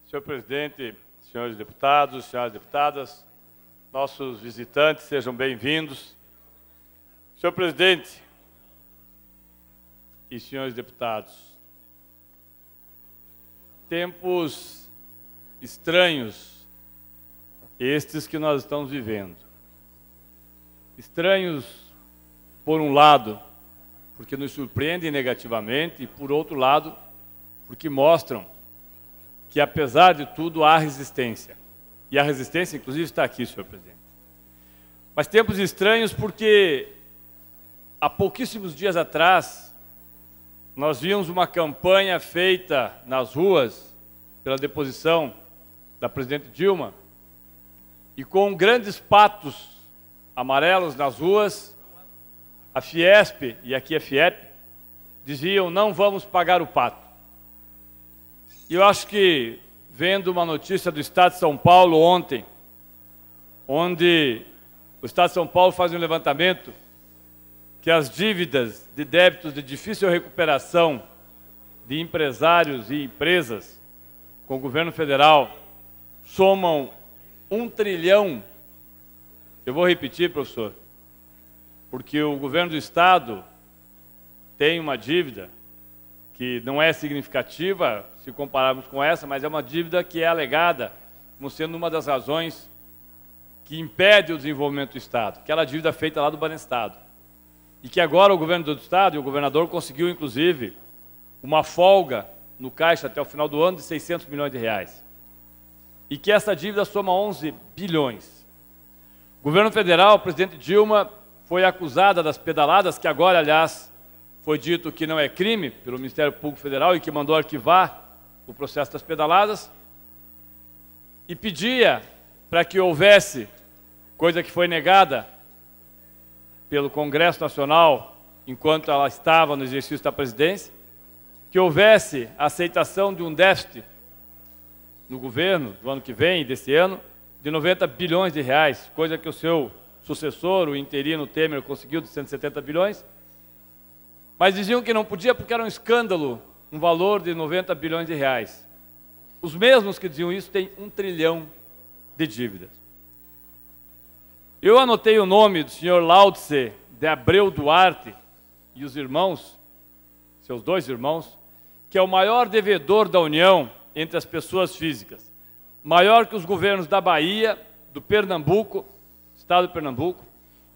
Senhor presidente, senhores deputados, senhoras deputadas, nossos visitantes, sejam bem-vindos. Senhor presidente e senhores deputados, tempos estranhos estes que nós estamos vivendo. Estranhos, por um lado, porque nos surpreendem negativamente, e por outro lado, porque mostram que, apesar de tudo, há resistência. E a resistência, inclusive, está aqui, senhor presidente. Mas tempos estranhos porque, há pouquíssimos dias atrás, nós vimos uma campanha feita nas ruas pela deposição da presidente Dilma, e com grandes patos amarelos nas ruas, a Fiesp, e aqui a FIEP, diziam: não vamos pagar o pato. E eu acho que, vendo uma notícia do Estado de São Paulo ontem, onde o Estado de São Paulo faz um levantamento que as dívidas de débitos de difícil recuperação de empresários e empresas com o governo federal somam 1 trilhão, eu vou repetir, professor, porque o governo do Estado tem uma dívida que não é significativa se compararmos com essa, mas é uma dívida que é alegada como sendo uma das razões que impede o desenvolvimento do Estado, aquela dívida feita lá do Banestado. E que agora o governo do Estado e o governador conseguiu, inclusive, uma folga no caixa até o final do ano de 600 milhões de reais. E que essa dívida soma 11 bilhões. O governo federal, a presidente Dilma, foi acusada das pedaladas, que agora, aliás, foi dito que não é crime pelo Ministério Público Federal e que mandou arquivar o processo das pedaladas, e pedia para que houvesse, coisa que foi negada pelo Congresso Nacional enquanto ela estava no exercício da presidência, que houvesse a aceitação de um déficit no governo do ano que vem, desse ano, de 90 bilhões de reais, coisa que o seu sucessor, o interino Temer, conseguiu de 170 bilhões, mas diziam que não podia porque era um escândalo, um valor de 90 bilhões de reais. Os mesmos que diziam isso têm 1 trilhão de dívidas. Eu anotei o nome do senhor Laudce de Abreu Duarte e os irmãos, seus 2 irmãos, que é o maior devedor da União entre as pessoas físicas, maior que os governos da Bahia, do Pernambuco, Estado de Pernambuco,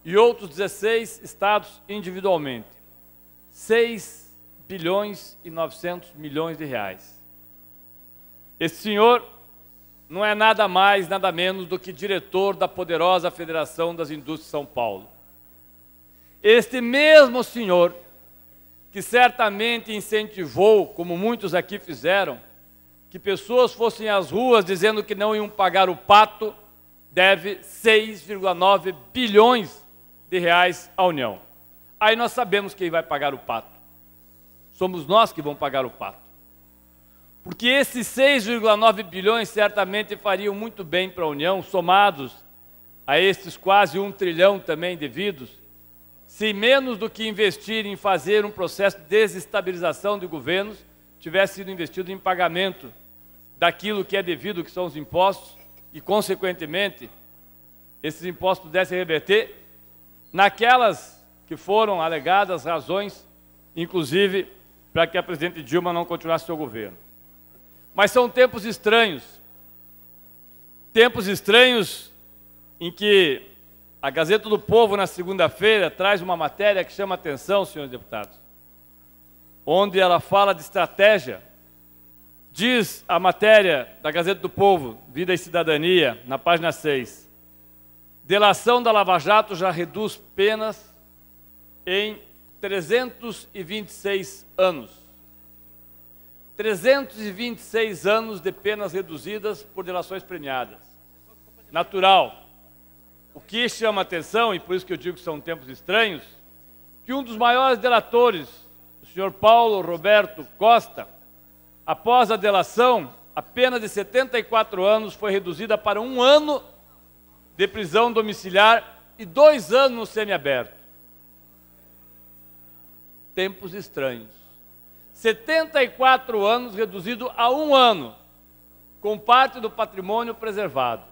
e outros 16 estados individualmente. 6 bilhões e 900 milhões de reais. Esse senhor não é nada mais, nada menos do que diretor da poderosa Federação das Indústrias de São Paulo. Este mesmo senhor, que certamente incentivou, como muitos aqui fizeram, que pessoas fossem às ruas dizendo que não iam pagar o pato, deve 6,9 bilhões de reais à União. Aí nós sabemos quem vai pagar o pato. Somos nós que vamos pagar o pato. Porque esses 6,9 bilhões certamente fariam muito bem para a União, somados a estes quase 1 trilhão também devidos, se menos do que investir em fazer um processo de desestabilização de governos, tivesse sido investido em pagamento daquilo que é devido, que são os impostos, e, consequentemente, esses impostos pudessem reverter naquelas que foram alegadas razões, inclusive, para que a presidente Dilma não continuasse seu governo. Mas são tempos estranhos em que a Gazeta do Povo, na segunda-feira, traz uma matéria que chama atenção, senhores deputados, onde ela fala de estratégia. Diz a matéria da Gazeta do Povo, Vida e Cidadania, na página 6, delação da Lava Jato já reduz penas em 326 anos. 326 anos de penas reduzidas por delações premiadas. Natural. O que chama atenção, e por isso que eu digo que são tempos estranhos, que um dos maiores delatores, o senhor Paulo Roberto Costa, após a delação, a pena de 74 anos foi reduzida para 1 ano de prisão domiciliar e 2 anos no semiaberto. Tempos estranhos. 74 anos reduzido a 1 ano. com parte do patrimônio preservado.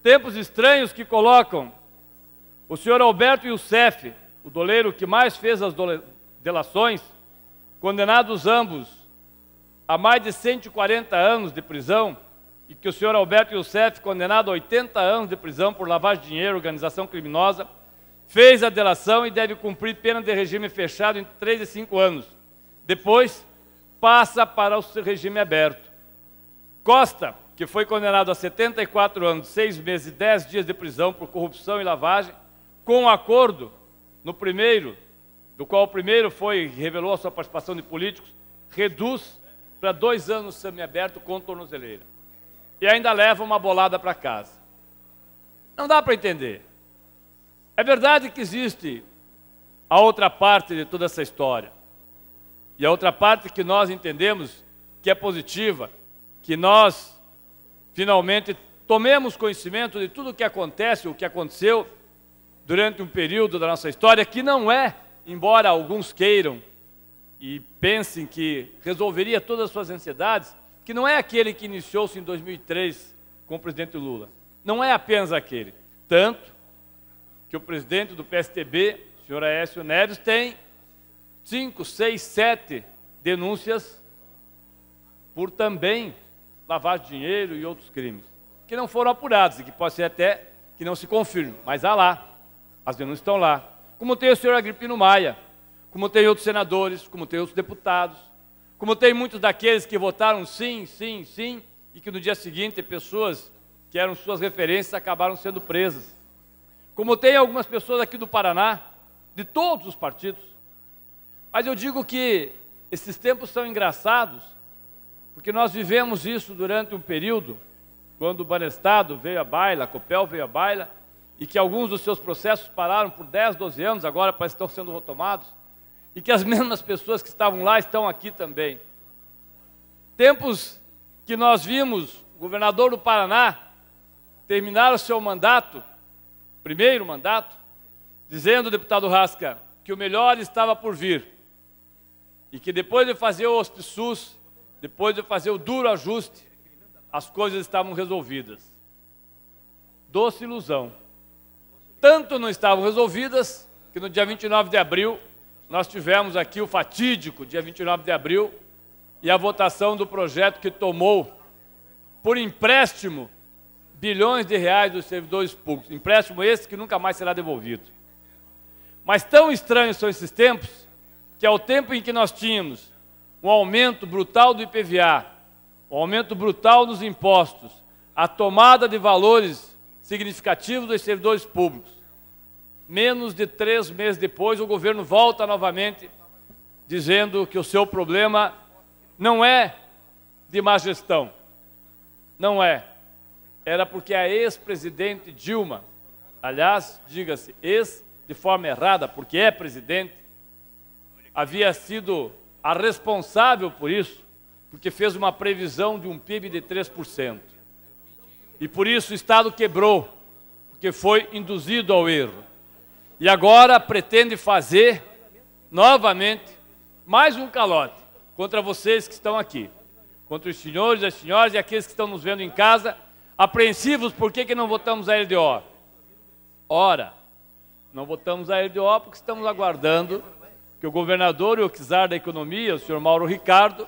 Tempos estranhos que colocam o senhor Alberto Youssef, o doleiro que mais fez as delações, condenados ambos a mais de 140 anos de prisão, e que o senhor Alberto Youssef, condenado a 80 anos de prisão por lavagem de dinheiro, organização criminosa, fez a delação e deve cumprir pena de regime fechado entre 3 e 5 anos. Depois, passa para o regime aberto. Costa, que foi condenado a 74 anos, 6 meses e 10 dias de prisão por corrupção e lavagem, com um acordo no primeiro, do qual o primeiro revelou a sua participação de políticos, reduz para 2 anos semiaberto com tornozeleira. E ainda leva uma bolada para casa. Não dá para entender. É verdade que existe a outra parte de toda essa história. E a outra parte que nós entendemos que é positiva, que nós finalmente tomemos conhecimento de tudo o que acontece, o que aconteceu durante um período da nossa história, que não é, embora alguns queiram e pensem que resolveria todas as suas ansiedades, que não é aquele que iniciou-se em 2003 com o presidente Lula. Não é apenas aquele. Tanto que o presidente do PSTB, o senhor Aécio Neves, tem 5, 6, 7 denúncias por também lavagem de dinheiro e outros crimes, que não foram apurados e que pode ser até que não se confirme, mas há lá, as denúncias estão lá. Como tem o senhor Agripino Maia, como tem outros senadores, como tem outros deputados, como tem muitos daqueles que votaram sim, sim, sim, e que no dia seguinte pessoas que eram suas referências acabaram sendo presas. Como tem algumas pessoas aqui do Paraná, de todos os partidos. Mas eu digo que esses tempos são engraçados, porque nós vivemos isso durante um período, quando o Banestado veio à baila, a Copel veio à baila, e que alguns dos seus processos pararam por 10, 12 anos, agora parece que estão sendo retomados, e que as mesmas pessoas que estavam lá estão aqui também. Tempos que nós vimos o governador do Paraná terminar o seu mandato, primeiro mandato, dizendo, deputado Rasca, que o melhor estava por vir, e que depois de fazer o HospiSUS, depois de fazer o duro ajuste, as coisas estavam resolvidas. Doce ilusão. Tanto não estavam resolvidas, que no dia 29 de abril, nós tivemos aqui o fatídico dia 29 de abril, e a votação do projeto que tomou, por empréstimo, bilhões de reais dos servidores públicos. Empréstimo esse que nunca mais será devolvido. Mas tão estranhos são esses tempos, que ao tempo em que nós tínhamos um aumento brutal do IPVA, um aumento brutal dos impostos, a tomada de valores significativos dos servidores públicos, menos de 3 meses depois, o governo volta novamente, dizendo que o seu problema não é de má gestão. Não é. Era porque a ex-presidente Dilma, aliás, diga-se, ex de forma errada, porque é presidente, havia sido a responsável por isso, porque fez uma previsão de um PIB de 3%. E por isso o Estado quebrou, porque foi induzido ao erro. E agora pretende fazer, novamente, mais um calote contra vocês que estão aqui, contra os senhores, as senhoras e aqueles que estão nos vendo em casa, apreensivos por que não votamos a LDO. Ora, não votamos a LDO porque estamos aguardando que o governador e o czar da economia, o senhor Mauro Ricardo,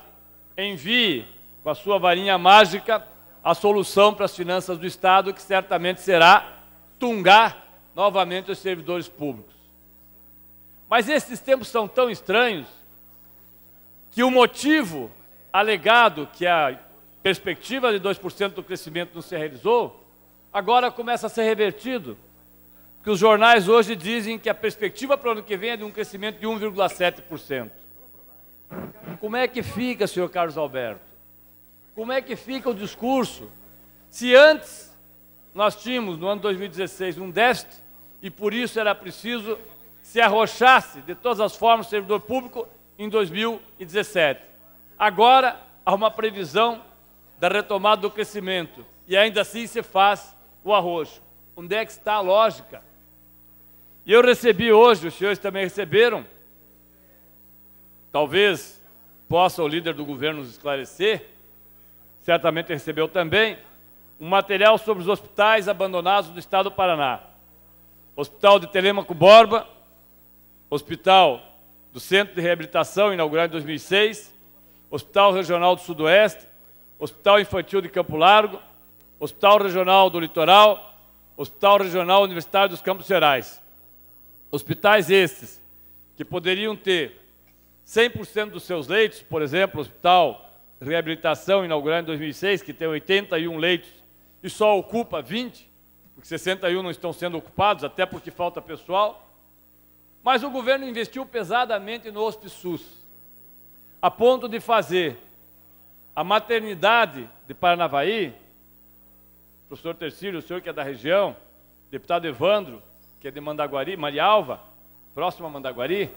envie, com a sua varinha mágica, a solução para as finanças do Estado, que certamente será tungar novamente os servidores públicos. Mas esses tempos são tão estranhos que o motivo alegado que a perspectiva de 2% do crescimento não se realizou, agora começa a ser revertido. Que os jornais hoje dizem que a perspectiva para o ano que vem é de um crescimento de 1,7%. Como é que fica, senhor Carlos Alberto? Como é que fica o discurso? Se antes nós tínhamos, no ano 2016, um déficit, e por isso era preciso que se arrochasse de todas as formas o servidor público em 2017. Agora há uma previsão da retomada do crescimento, e ainda assim se faz o arroxo. Onde é que está a lógica? E eu recebi hoje, os senhores também receberam, talvez possa o líder do governo nos esclarecer, certamente recebeu também, um material sobre os hospitais abandonados do estado do Paraná. Hospital de Telêmaco Borba, Hospital do Centro de Reabilitação, inaugurado em 2006, Hospital Regional do Sudoeste, Hospital Infantil de Campo Largo, Hospital Regional do Litoral, Hospital Regional Universitário dos Campos Gerais. Hospitais estes que poderiam ter 100% dos seus leitos, por exemplo, o Hospital de Reabilitação, inaugurado em 2006, que tem 81 leitos e só ocupa 20, porque 61 não estão sendo ocupados, até porque falta pessoal. Mas o governo investiu pesadamente no HospiSUS, a ponto de fazer a maternidade de Paranavaí, professor Tercílio, o senhor que é da região, deputado Evandro, que é de Mandaguari, Marialva, próximo a Mandaguari,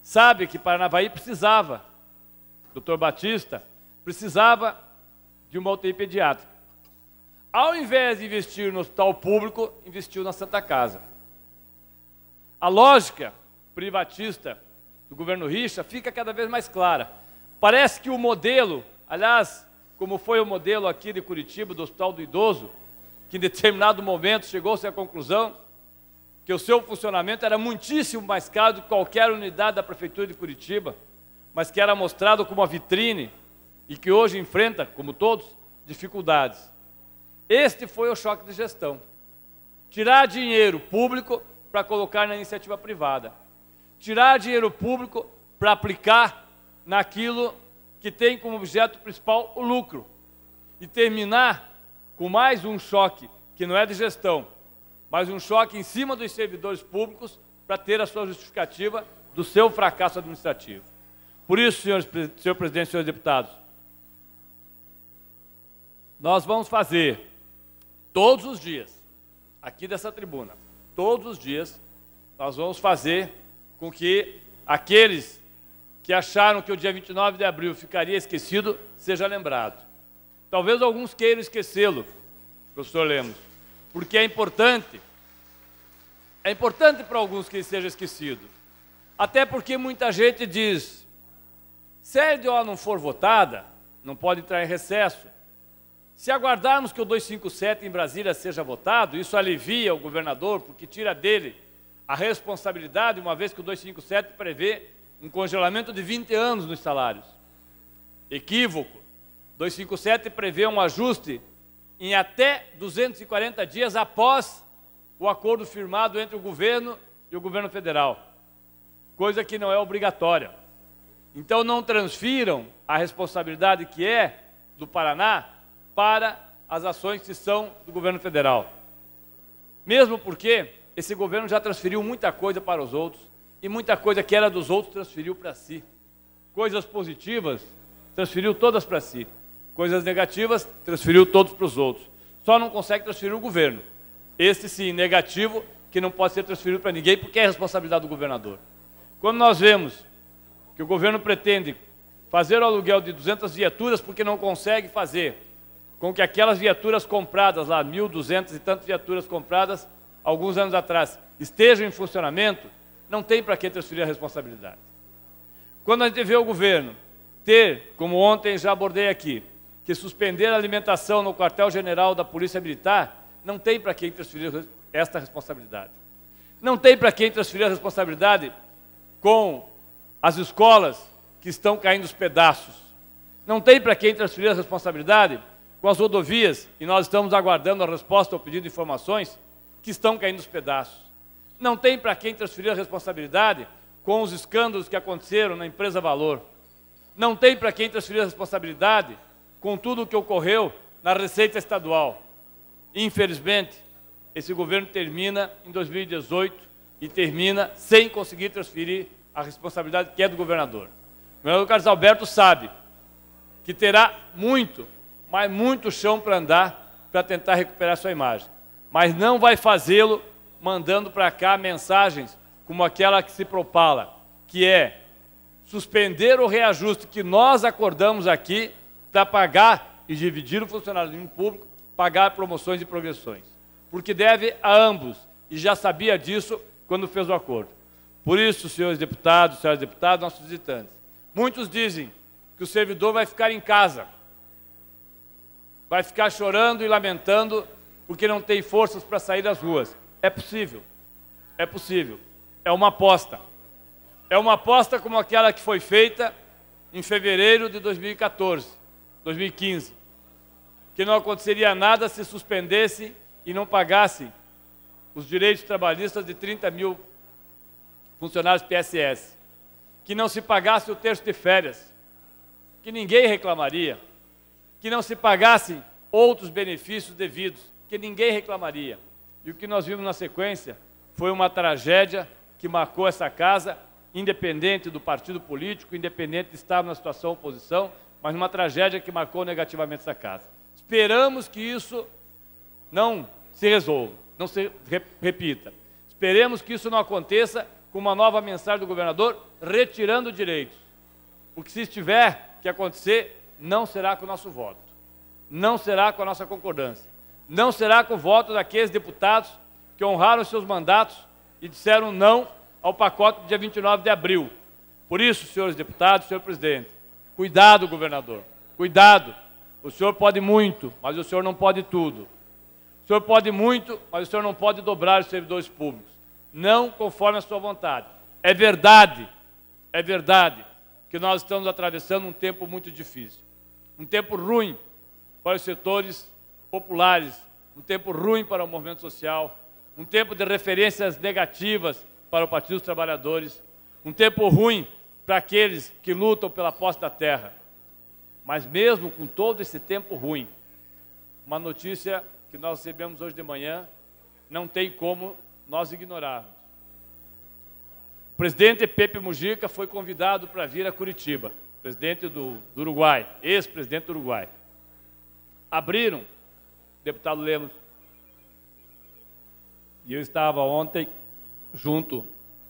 sabe que Paranavaí precisava, doutor Batista, precisava de uma UTI pediátrica. Ao invés de investir no hospital público, investiu na Santa Casa. A lógica privatista do governo Richa fica cada vez mais clara. Parece que o modelo, aliás, como foi o modelo aqui de Curitiba, do Hospital do Idoso, que em determinado momento chegou-se à conclusão que o seu funcionamento era muitíssimo mais caro do que qualquer unidade da Prefeitura de Curitiba, mas que era mostrado como uma vitrine e que hoje enfrenta, como todos, dificuldades. Este foi o choque de gestão. Tirar dinheiro público para colocar na iniciativa privada. Tirar dinheiro público para aplicar naquilo que tem como objeto principal o lucro. E terminar com mais um choque, que não é de gestão, mas um choque em cima dos servidores públicos para ter a sua justificativa do seu fracasso administrativo. Por isso, senhor presidente, senhores deputados, nós vamos fazer todos os dias, aqui dessa tribuna, todos os dias, nós vamos fazer com que aqueles que acharam que o dia 29 de abril ficaria esquecido, seja lembrado. Talvez alguns queiram esquecê-lo, professor Lemos, porque é importante para alguns que ele seja esquecido. Até porque muita gente diz, se a LDO não for votada, não pode entrar em recesso. Se aguardarmos que o 257 em Brasília seja votado, isso alivia o governador, porque tira dele a responsabilidade, uma vez que o 257 prevê um congelamento de 20 anos nos salários. Equívoco. 257 prevê um ajuste em até 240 dias após o acordo firmado entre o governo e o governo federal, coisa que não é obrigatória. Então não transfiram a responsabilidade que é do Paraná para as ações que são do governo federal. Mesmo porque esse governo já transferiu muita coisa para os outros e muita coisa que era dos outros transferiu para si. Coisas positivas, transferiu todas para si. Coisas negativas, transferiu todos para os outros. Só não consegue transferir o governo. Esse sim, negativo, que não pode ser transferido para ninguém porque é responsabilidade do governador. Quando nós vemos que o governo pretende fazer o aluguel de 200 viaturas porque não consegue fazer com que aquelas viaturas compradas lá, 1.200 e tantas viaturas compradas alguns anos atrás, estejam em funcionamento, não tem para que transferir a responsabilidade. Quando a gente vê o governo ter, como ontem já abordei aqui, que suspender a alimentação no quartel-general da Polícia Militar, não tem para quem transferir esta responsabilidade. Não tem para quem transferir a responsabilidade com as escolas que estão caindo aos pedaços. Não tem para quem transferir a responsabilidade com as rodovias, e nós estamos aguardando a resposta ao pedido de informações, que estão caindo aos pedaços. Não tem para quem transferir a responsabilidade com os escândalos que aconteceram na empresa Valor. Não tem para quem transferir a responsabilidade com tudo o que ocorreu na Receita Estadual. Infelizmente, esse governo termina em 2018 e termina sem conseguir transferir a responsabilidade que é do governador. O governador Carlos Alberto sabe que terá muito, mas muito chão para andar para tentar recuperar sua imagem. Mas não vai fazê-lo mandando para cá mensagens como aquela que se propala, que é suspender o reajuste que nós acordamos aqui para pagar e dividir o funcionalismo público, pagar promoções e progressões. Porque deve a ambos, e já sabia disso quando fez o acordo. Por isso, senhores deputados, senhoras deputadas, nossos visitantes, muitos dizem que o servidor vai ficar em casa. vai ficar chorando e lamentando porque não tem forças para sair das ruas. É possível. É possível. É uma aposta. É uma aposta como aquela que foi feita em fevereiro de 2014, 2015, que não aconteceria nada se suspendesse e não pagasse os direitos trabalhistas de 30 mil funcionários PSS, que não se pagasse o terço de férias, que ninguém reclamaria, que não se pagassem outros benefícios devidos, que ninguém reclamaria. E o que nós vimos na sequência foi uma tragédia que marcou essa casa, independente do partido político, independente de estar na situação oposição, mas uma tragédia que marcou negativamente essa casa. Esperamos que isso não se resolva, não se repita. Esperemos que isso não aconteça com uma nova mensagem do governador retirando direitos. Porque se estiver que acontecer, não será com o nosso voto, não será com a nossa concordância, não será com o voto daqueles deputados que honraram seus mandatos e disseram não ao pacote do dia 29 de abril. Por isso, senhores deputados, senhor presidente, cuidado, governador, cuidado. O senhor pode muito, mas o senhor não pode tudo. O senhor pode muito, mas o senhor não pode dobrar os servidores públicos. Não conforme a sua vontade. É verdade que nós estamos atravessando um tempo muito difícil. Um tempo ruim para os setores populares, um tempo ruim para o movimento social, um tempo de referências negativas para o Partido dos Trabalhadores, um tempo ruim para aqueles que lutam pela posse da terra. Mas mesmo com todo esse tempo ruim, uma notícia que nós recebemos hoje de manhã, não tem como nós ignorarmos. O presidente Pepe Mujica foi convidado para vir a Curitiba, presidente do Uruguai, ex-presidente do Uruguai. Abriram, deputado Lemos, e eu estava ontem junto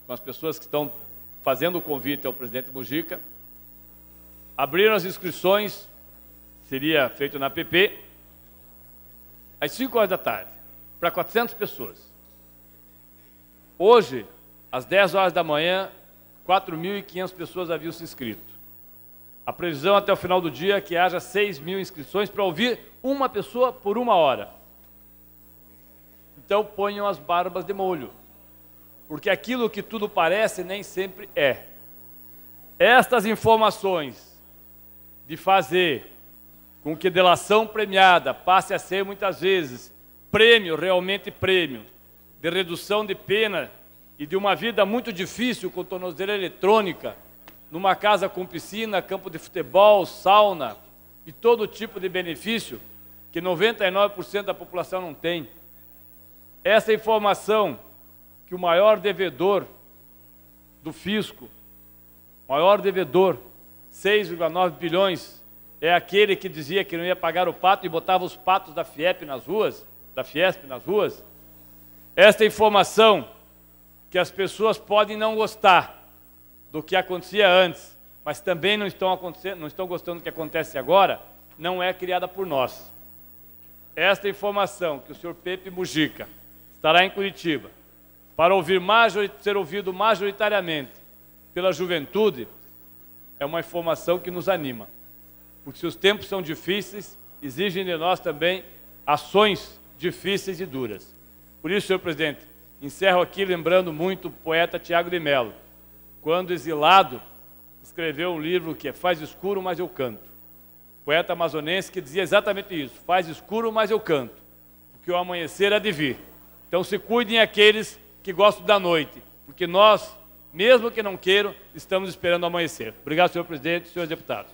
com as pessoas que estão fazendo o convite ao presidente Mujica, abriram as inscrições, seria feito na PP, às 5 horas da tarde, para 400 pessoas. Hoje, às 10 horas da manhã, 4.500 pessoas haviam se inscrito. A previsão até o final do dia é que haja 6.000 inscrições para ouvir uma pessoa por 1 hora. Então ponham as barbas de molho, porque aquilo que tudo parece nem sempre é. Estas informações de fazer com que delação premiada passe a ser muitas vezes prêmio, realmente prêmio, de redução de pena e de uma vida muito difícil com tornozeleira eletrônica, numa casa com piscina, campo de futebol, sauna e todo tipo de benefício que 99% da população não tem. Essa informação que o maior devedor do fisco, maior devedor, 6,9 bilhões, é aquele que dizia que não ia pagar o pato e botava os patos da Fiesp nas ruas, Esta informação que as pessoas podem não gostar do que acontecia antes, mas também não estão gostando do que acontece agora, não é criada por nós. Esta informação que o senhor Pepe Mujica estará em Curitiba para ser ouvido majoritariamente pela juventude, é uma informação que nos anima. Porque se os tempos são difíceis, exigem de nós também ações difíceis e duras. Por isso, senhor presidente, encerro aqui lembrando muito o poeta Tiago de Mello, quando exilado, escreveu um livro que é Faz Escuro, Mas Eu Canto. Poeta amazonense que dizia exatamente isso, faz escuro, mas eu canto, porque o amanhecer há de vir. Então se cuidem aqueles que gostam da noite, porque nós, mesmo que não queiram, estamos esperando o amanhecer. Obrigado, senhor presidente e senhores deputados.